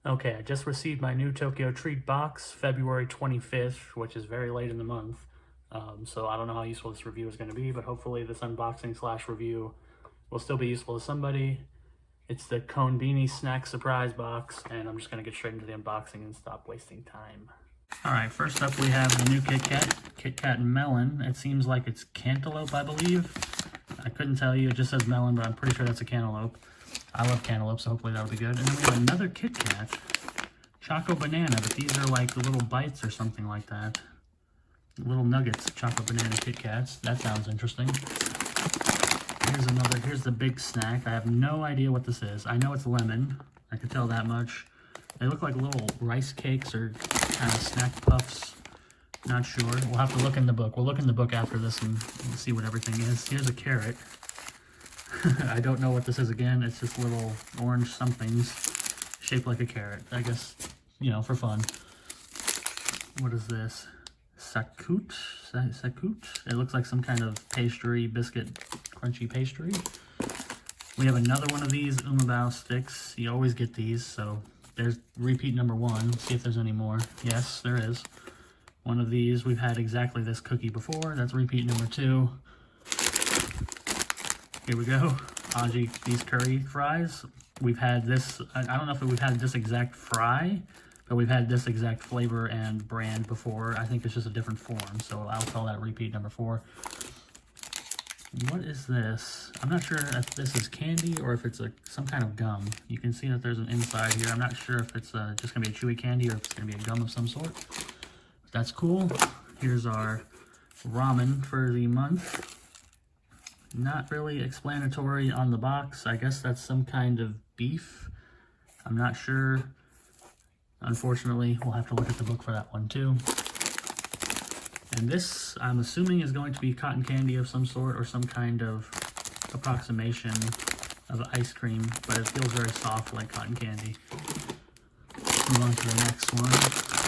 Okay, I just received my new TokyoTreat box, February 25th, which is very late in the month. So I don't know how useful this review is going to be, but hopefully this unboxing slash review will still be useful to somebody. It's the Konbini snack surprise box, and I'm just going to get straight into the unboxing and stop wasting time. Alright, first up we have the new KitKat Melon. It seems like it's cantaloupe, I believe. I couldn't tell you, it just says melon, but I'm pretty sure that's a cantaloupe. I love cantaloupe, so hopefully that'll be good. And then we have another KitKat, Choco Banana, but these are like little bites or something like that. Little nuggets, Choco Banana KitKats. That sounds interesting. Here's another, here's the big snack. I have no idea what this is. I know it's lemon. I can tell that much. They look like little rice cakes or kind of snack puffs. Not sure. We'll have to look in the book. We'll look in the book after this and see what everything is. Here's a carrot. I don't know what this is again. It's just little orange somethings shaped like a carrot. I guess, you know, for fun. What is this? Saqutte? Saqutte? It looks like some kind of pastry, biscuit, crunchy pastry. We have another one of these Umaibo sticks. You always get these, so there's repeat number 1. Let's see if there's any more. Yes, there is. One of these. We've had exactly this cookie before. That's repeat number 2. Here we go. Aji, these curry fries. We've had this, I don't know if we've had this exact fry, but we've had this exact flavor and brand before. I think it's just a different form, so I'll call that repeat number 4. What is this? I'm not sure if this is candy or if it's some kind of gum. You can see that there's an inside here. I'm not sure if it's just going to be a chewy candy or if it's going to be a gum of some sort. But that's cool. Here's our ramen for the month. Not really explanatory on the box. I guess that's some kind of beef. I'm not sure. Unfortunately, we'll have to look at the book for that one too. And this, I'm assuming, is going to be cotton candy of some sort or some kind of approximation of ice cream, but it feels very soft like cotton candy. Let's move on to the next one.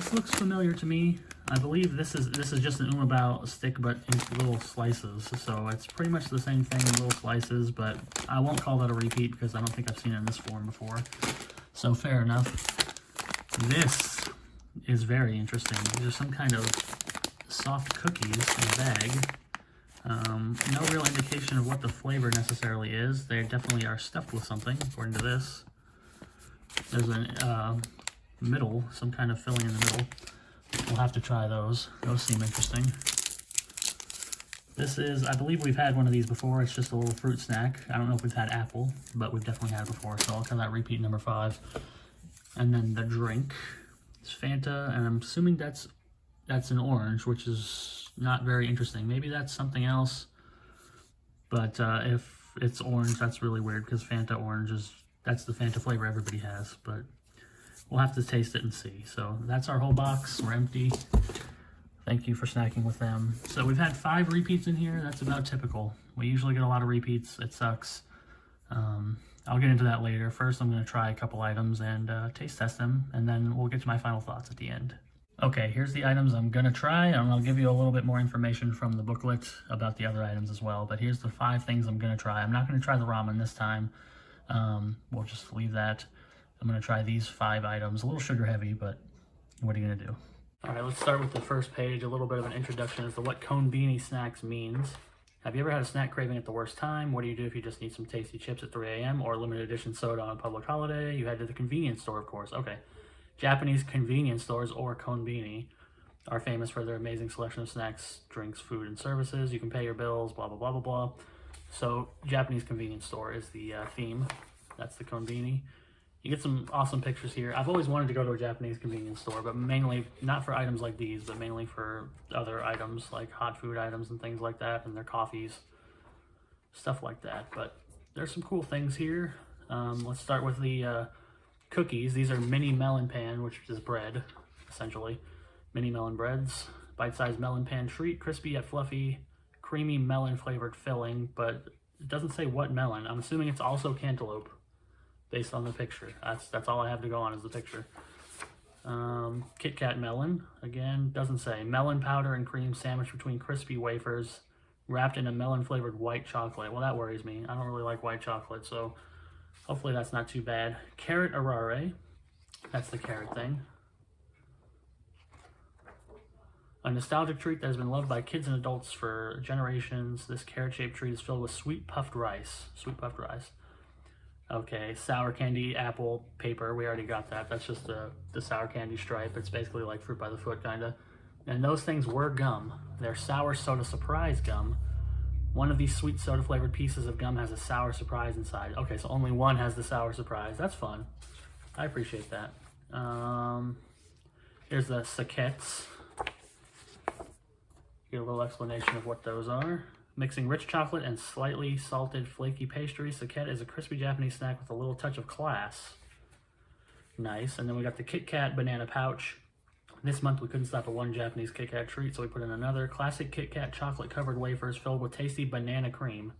This looks familiar to me. I believe this is just an Umaibo stick, but in little slices. So it's pretty much the same thing in little slices, but I won't call that a repeat because I don't think I've seen it in this form before. So fair enough. This is very interesting. There's some kind of soft cookies in a bag. No real indication of what the flavor necessarily is. They definitely are stuffed with something, according to this. There's a middle, some kind of filling in the middle. We'll have to try those. Those seem interesting. This is, I believe we've had one of these before. It's just a little fruit snack. I don't know if we've had apple, but we've definitely had it before, so I'll call that repeat number 5. And then the drink. It's Fanta, and I'm assuming that's an orange, which is not very interesting. Maybe that's something else, but if it's orange, that's really weird, because Fanta orange that's the Fanta flavor everybody has, but we'll have to taste it and see. So that's our whole box. We're empty. Thank you for snacking with them. So we've had 5 repeats in here. That's about typical. We usually get a lot of repeats. It sucks. I'll get into that later. First, I'm going to try a couple items and taste test them, and then we'll get to my final thoughts at the end. Okay, here's the items I'm going to try, and I'll give you a little bit more information from the booklet about the other items as well, but here's the 5 things I'm going to try. I'm not going to try the ramen this time. We'll just leave that. I'm going to try these 5 items. A little sugar heavy, but what are you going to do? All right, let's start with the first page, a little bit of an introduction as to what Konbini snacks means. Have you ever had a snack craving at the worst time? What do you do if you just need some tasty chips at 3 a.m. or limited edition soda on a public holiday? You head to the convenience store, of course. Okay. Japanese convenience stores, or Konbini, are famous for their amazing selection of snacks, drinks, food, and services. You can pay your bills, blah, blah, blah, blah, blah. So, Japanese convenience store is the theme. That's the Konbini. You get some awesome pictures here. I've always wanted to go to a Japanese convenience store, but mainly, not for items like these, but mainly for other items, like hot food items and things like that, and their coffees, stuff like that. But there's some cool things here. Let's start with the cookies. These are Mini-Melon pan, which is bread, essentially. Mini-Melon breads. Bite-sized melon pan treat, crispy yet fluffy, creamy melon-flavored filling, but it doesn't say what melon. I'm assuming it's also cantaloupe, based on the picture. That's all I have to go on is the picture. KitKat melon, again, doesn't say. Melon powder and cream sandwiched between crispy wafers, wrapped in a melon-flavored white chocolate. Well, that worries me. I don't really like white chocolate, so hopefully that's not too bad. Carrot Arare, That's the carrot thing. A nostalgic treat that has been loved by kids and adults for generations. This carrot-shaped treat is filled with sweet puffed rice. Sweet puffed rice. Okay, sour candy, apple, paper. We already got that. That's just the sour candy stripe. It's basically like fruit by the foot, kind of. And those things were gum. They're sour soda surprise gum. One of these sweet soda flavored pieces of gum has a sour surprise inside. Okay, so only one has the sour surprise. That's fun. I appreciate that. Here's the Saquettes. Get a little explanation of what those are. Mixing rich chocolate and slightly salted flaky pastry, Saquette is a crispy Japanese snack with a little touch of class. Nice. And then we got the KitKat banana pouch. This month we couldn't stop at one Japanese KitKat treat, so we put in another. Classic KitKat chocolate covered wafers filled with tasty banana cream.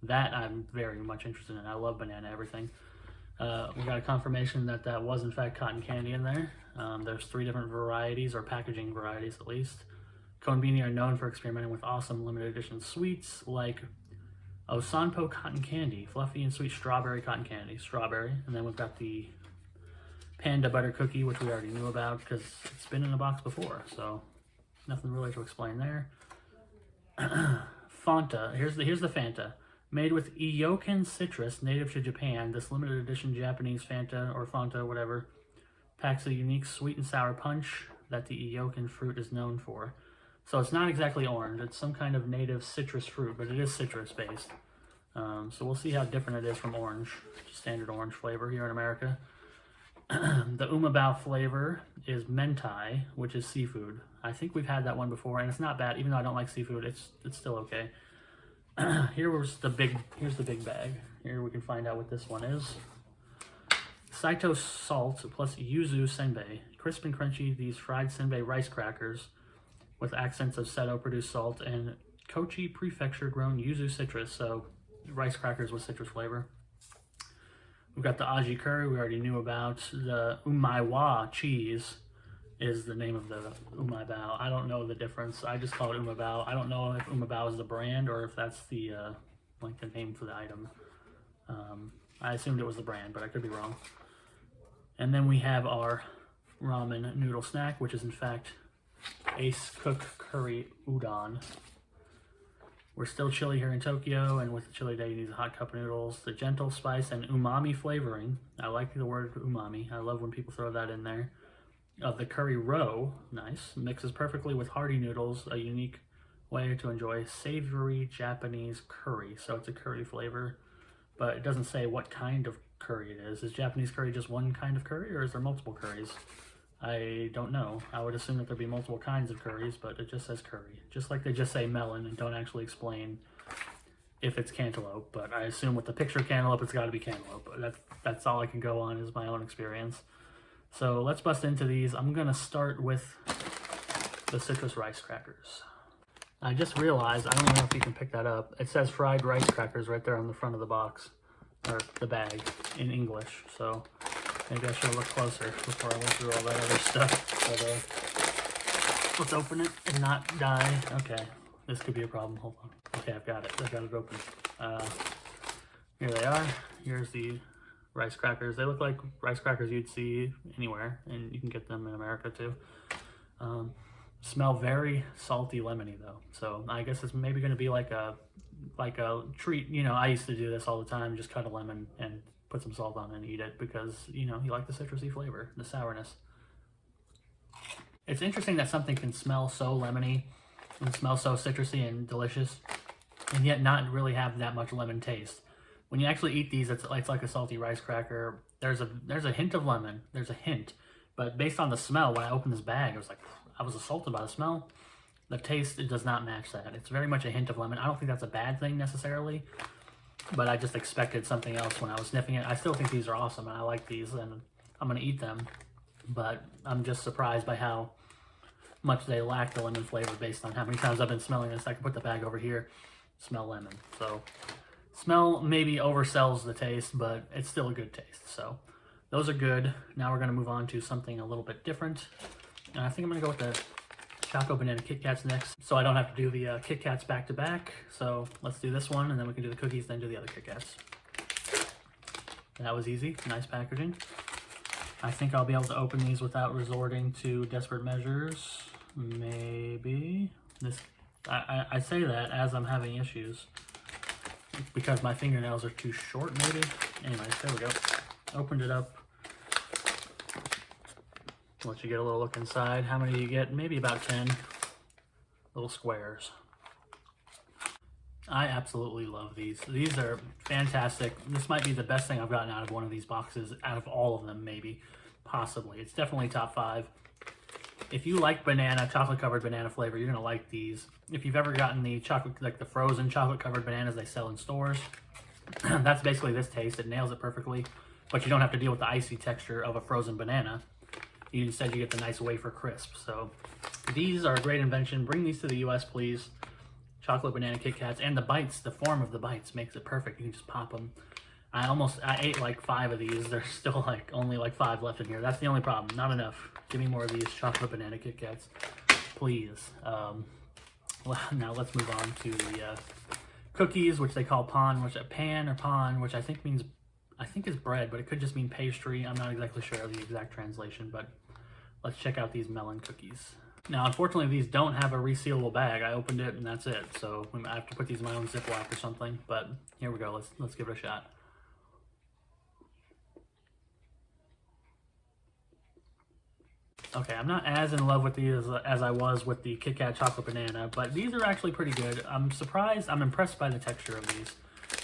That I'm very much interested in. I love banana everything. We got a confirmation that that was in fact cotton candy in there. There's 3 different varieties, or packaging varieties at least. Konbini are known for experimenting with awesome limited edition sweets like Osanpo cotton candy, fluffy and sweet strawberry cotton candy, strawberry. And then we've got the Panda butter cookie, which we already knew about because it's been in a box before, so nothing really to explain there. Fanta, here's the Fanta. Made with Iyokan citrus, native to Japan, this limited edition Japanese Fanta, or Fanta, whatever, packs a unique sweet and sour punch that the Iyokan fruit is known for. So it's not exactly orange, it's some kind of native citrus fruit, but it is citrus based. So we'll see how different it is from orange, standard orange flavor here in America. The Umaibo flavor is Mentai, which is seafood. I think we've had that one before, and it's not bad. Even though I don't like seafood, it's still okay. Here's the big bag. Here we can find out what this one is. Seito salt plus Yuzu Senbei. Crisp and crunchy, these fried Senbei rice crackers with accents of Seito produced salt and Kochi prefecture grown Yuzu citrus, so rice crackers with citrus flavor. We've got the aji curry we already knew about. The Umaiwa cheese is the name of the Umaibo. I don't know the difference. I just call it Umaibo. I don't know if Umaibo is the brand or if that's the like the name for the item. I assumed it was the brand, but I could be wrong. And then we have our ramen noodle snack, which is in fact Ace Cook Curry Udon. We're still chilly here in Tokyo, and with the chilly day you need a hot cup of noodles. The gentle spice and umami flavoring. I like the word umami. I love when people throw that in there. The curry roe, nice, mixes perfectly with hearty noodles, a unique way to enjoy savory Japanese curry. So it's a curry flavor, but it doesn't say what kind of curry it is. Is Japanese curry just one kind of curry, or is there multiple curries? I don't know. I would assume that there'd be multiple kinds of curries, but it just says curry. Just like they just say melon and don't actually explain if it's cantaloupe, but I assume with the picture of cantaloupe, it's got to be cantaloupe. That's all I can go on is my own experience. So let's bust into these. I'm going to start with the citrus rice crackers. I just realized, I don't know if you can pick that up, it says fried rice crackers right there on the front of the box, or the bag, in English, so maybe I should look closer before I went through all that other stuff. But let's open it and not die. Okay, this could be a problem. Hold on. Okay, I've got it open. Here they are. Here's the rice crackers. They look like rice crackers you'd see anywhere, and you can get them in America too. Smell very salty, lemony though. So I guess it's maybe going to be like a treat. You know, I used to do this all the time. Just cut a lemon and put some salt on it and eat it because, you know, you like the citrusy flavor, the sourness. It's interesting that something can smell so lemony and smell so citrusy and delicious and yet not really have that much lemon taste. When you actually eat these, it's like a salty rice cracker. There's a hint of lemon. There's a hint. But based on the smell, when I opened this bag, I was assaulted by the smell. The taste, it does not match that. It's very much a hint of lemon. I don't think that's a bad thing necessarily, but I just expected something else when I was sniffing it. I still think these are awesome, and I like these, and I'm going to eat them, but I'm just surprised by how much they lack the lemon flavor based on how many times I've been smelling this. I can put the bag over here, smell lemon. So smell maybe oversells the taste, but it's still a good taste. So those are good. Now we're going to move on to something a little bit different. And I think I'm going to go with the Choco Banana KitKats next, so I don't have to do the KitKats back to back. So let's do this one, and then we can do the cookies, then do the other KitKats. That was easy. Nice packaging. I think I'll be able to open these without resorting to desperate measures. Maybe. I say that as I'm having issues. Because my fingernails are too short, maybe? Anyways, there we go. Opened it up. Let you get a little look inside. How many do you get? Maybe about 10 little squares. I absolutely love these. These are fantastic. This might be the best thing I've gotten out of one of these boxes, out of all of them, maybe. Possibly. It's definitely top 5. If you like banana, chocolate-covered banana flavor, you're going to like these. If you've ever gotten the chocolate, like the frozen chocolate-covered bananas they sell in stores, that's basically this taste. It nails it perfectly, but you don't have to deal with the icy texture of a frozen banana. Instead, you get the nice wafer crisp. So these are a great invention. Bring these to the US, please. Chocolate banana KitKats, and the bites, the form of the bites makes it perfect. You can just pop them. I ate like 5 of these. There's still like only like 5 left in here. That's the only problem. Not enough. Give me more of these chocolate banana KitKats, please. Well, now let's move on to the cookies, which they call pan, which I think means, is bread, but it could just mean pastry. I'm not exactly sure of the exact translation, but let's check out these melon cookies. Now, unfortunately, these don't have a resealable bag. I opened it and that's it. So I have to put these in my own Ziploc or something. But here we go. Let's give it a shot. Okay, I'm not as in love with these as I was with the KitKat chocolate banana, but these are actually pretty good. I'm surprised. I'm impressed by the texture of these.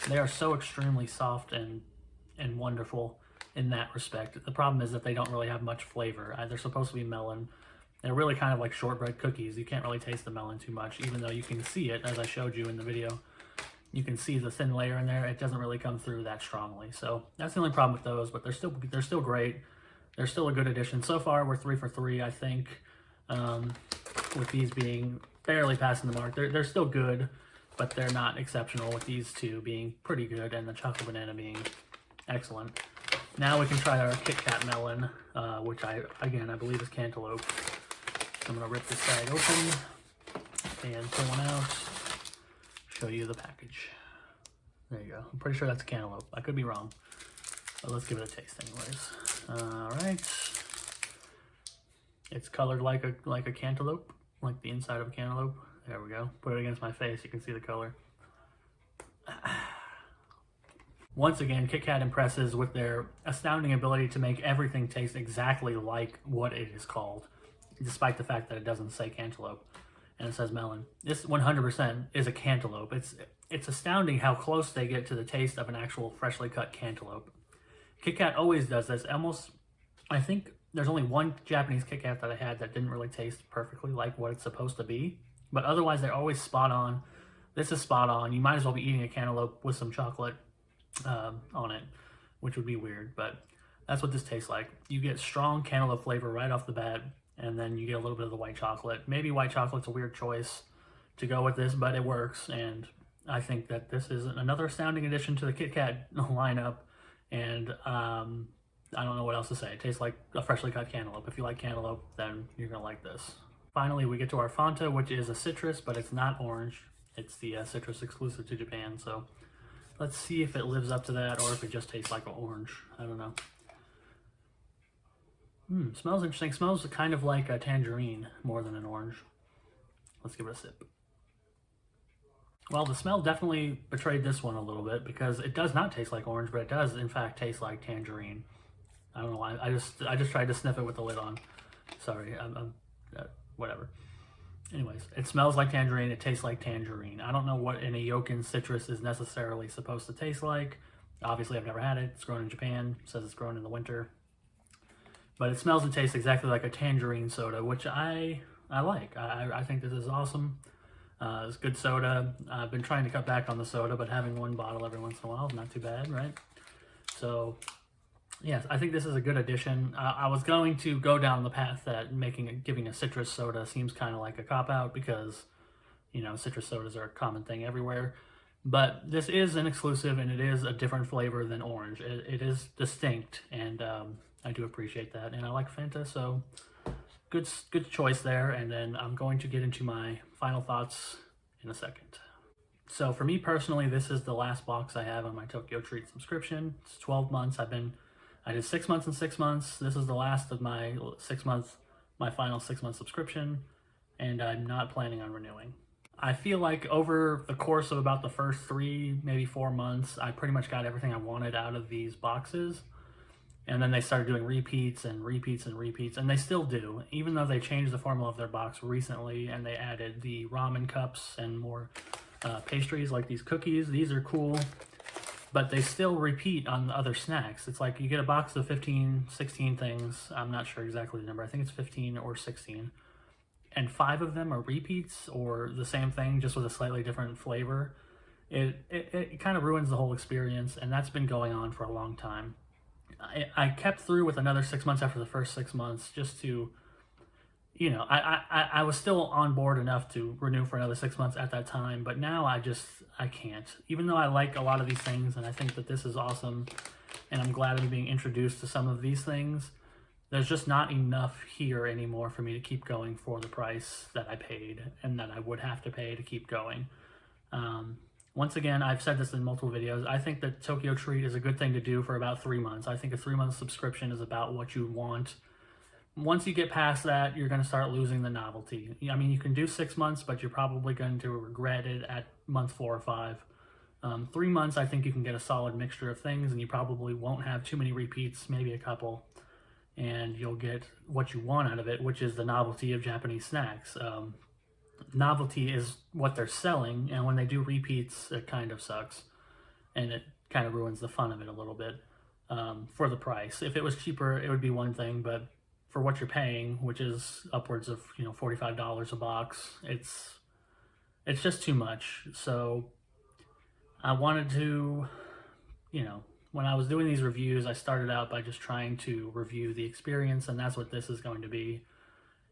They are so extremely soft and wonderful in that respect. The problem is that they don't really have much flavor. They're supposed to be melon. They're really kind of like shortbread cookies. You can't really taste the melon too much, even though you can see it, as I showed you in the video. You can see the thin layer in there. It doesn't really come through that strongly. So that's the only problem with those, but they're still great. They're still a good addition. So far, we're 3 for 3, I think, with these being barely passing the mark. They're still good, but they're not exceptional, with these two being pretty good and the chocolate banana being excellent. Now we can try our KitKat melon, which I believe is cantaloupe. I'm going to rip this bag open and pull one out, show you the package. There you go. I'm pretty sure that's cantaloupe. I could be wrong, but let's give it a taste anyways. All right. It's colored like a cantaloupe, like the inside of a cantaloupe. There we go. Put it against my face. You can see the color. Once again, KitKat impresses with their astounding ability to make everything taste exactly like what it is called, despite the fact that it doesn't say cantaloupe and it says melon. This 100% is a cantaloupe. It's astounding how close they get to the taste of an actual freshly cut cantaloupe. KitKat always does this. I think there's only one Japanese KitKat that I had that didn't really taste perfectly like what it's supposed to be, but otherwise they're always spot on. This is spot on. You might as well be eating a cantaloupe with some chocolate on it, which would be weird, but that's what this tastes like. You get strong cantaloupe flavor right off the bat, and then you get a little bit of the white chocolate. Maybe white chocolate's a weird choice to go with this, but it works, and I think that this is another astounding addition to the KitKat lineup, and I don't know what else to say. It tastes like a freshly cut cantaloupe. If you like cantaloupe, then you're gonna like this. Finally, we get to our Fanta, which is a citrus, but it's not orange. It's the citrus exclusive to Japan, so let's see if it lives up to that or if it just tastes like an orange. I don't know. Smells interesting. Smells kind of like a tangerine more than an orange. Let's give it a sip. Well, the smell definitely betrayed this one a little bit because it does not taste like orange, but it does in fact taste like tangerine. I don't know why. I just tried to sniff it with the lid on. Sorry. Whatever. Anyways, it smells like tangerine. It tastes like tangerine. I don't know what an Iyokan citrus is necessarily supposed to taste like. Obviously, I've never had it. It's grown in Japan. It says it's grown in the winter. But it smells and tastes exactly like a tangerine soda, which I like. I think this is awesome. It's good soda. I've been trying to cut back on the soda, but having one bottle every once in a while is not too bad, right? So, yes, I think this is a good addition. I was going to go down the path that giving a citrus soda seems kind of like a cop-out because, you know, citrus sodas are a common thing everywhere. But this is an exclusive, and it is a different flavor than orange. It is distinct, and I do appreciate that. And I like Fanta, so good choice there. And then I'm going to get into my final thoughts in a second. So for me personally, this is the last box I have on my TokyoTreat subscription. It's 12 months. I've been I did 6 months and 6 months. This is the last of my my final 6-month subscription, and I'm not planning on renewing. I feel like over the course of about the first 3, maybe 4 months, I pretty much got everything I wanted out of these boxes. And then they started doing repeats and repeats and repeats, and they still do, even though they changed the formula of their box recently and they added the ramen cups and more pastries like these cookies. These are cool, but they still repeat on the other snacks. It's like you get a box of 15, 16 things. I'm not sure exactly the number. I think it's 15 or 16. And 5 of them are repeats or the same thing, just with a slightly different flavor. It kind of ruins the whole experience, and that's been going on for a long time. I kept through with another 6 months after the first 6 months just to, you know, I was still on board enough to renew for another 6 months at that time, but now I can't. Even though I like a lot of these things and I think that this is awesome and I'm glad I'm being introduced to some of these things, there's just not enough here anymore for me to keep going for the price that I paid and that I would have to pay to keep going. Once again, I've said this in multiple videos, I think that TokyoTreat is a good thing to do for about 3 months. I think a 3-month subscription is about what you want. Once you get past that, you're going to start losing the novelty. I mean, you can do 6 months, but you're probably going to regret it at month 4 or 5. 3 months, I think you can get a solid mixture of things, and you probably won't have too many repeats, maybe a couple. And you'll get what you want out of it, which is the novelty of Japanese snacks. Novelty is what they're selling, and when they do repeats, it kind of sucks. And it kind of ruins the fun of it a little bit for the price. If it was cheaper, it would be one thing, but for what you're paying, which is upwards of, you know, $45 a box, it's just too much. So I wanted to, you know, when I was doing these reviews, I started out by just trying to review the experience, and that's what this is going to be.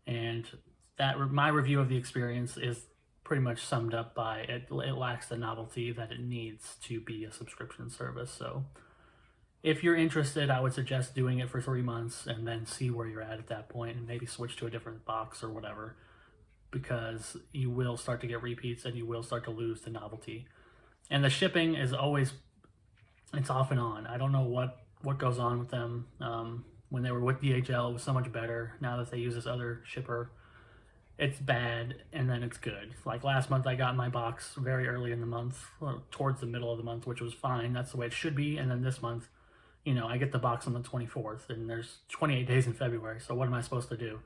And that my review of the experience is pretty much summed up by it lacks the novelty that it needs to be a subscription service. So if you're interested, I would suggest doing it for 3 months and then see where you're at that point and maybe switch to a different box or whatever, because you will start to get repeats and you will start to lose the novelty. And the shipping is always, it's off and on. I don't know what goes on with them. When they were with DHL, it was so much better. Now that they use this other shipper, it's bad and then it's good. Like last month, I got my box very early in the month, towards the middle of the month, which was fine. That's the way it should be. And then this month, you know, I get the box on the 24th, and there's 28 days in February. So what am I supposed to do?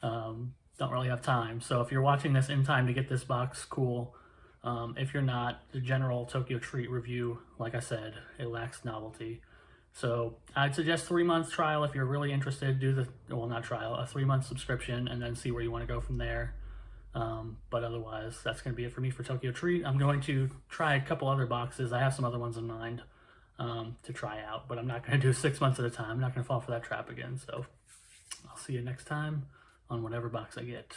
Don't really have time. So if you're watching this in time to get this box, cool. If you're not, the general TokyoTreat review, like I said, it lacks novelty. So I'd suggest 3 months trial if you're really interested. Do the, well, not trial, a 3-month subscription, and then see where you want to go from there. But otherwise, that's going to be it for me for TokyoTreat. I'm going to try a couple other boxes. I have some other ones in mind to try out, but I'm not going to do 6 months at a time. I'm not going to fall for that trap again. So I'll see you next time on whatever box I get.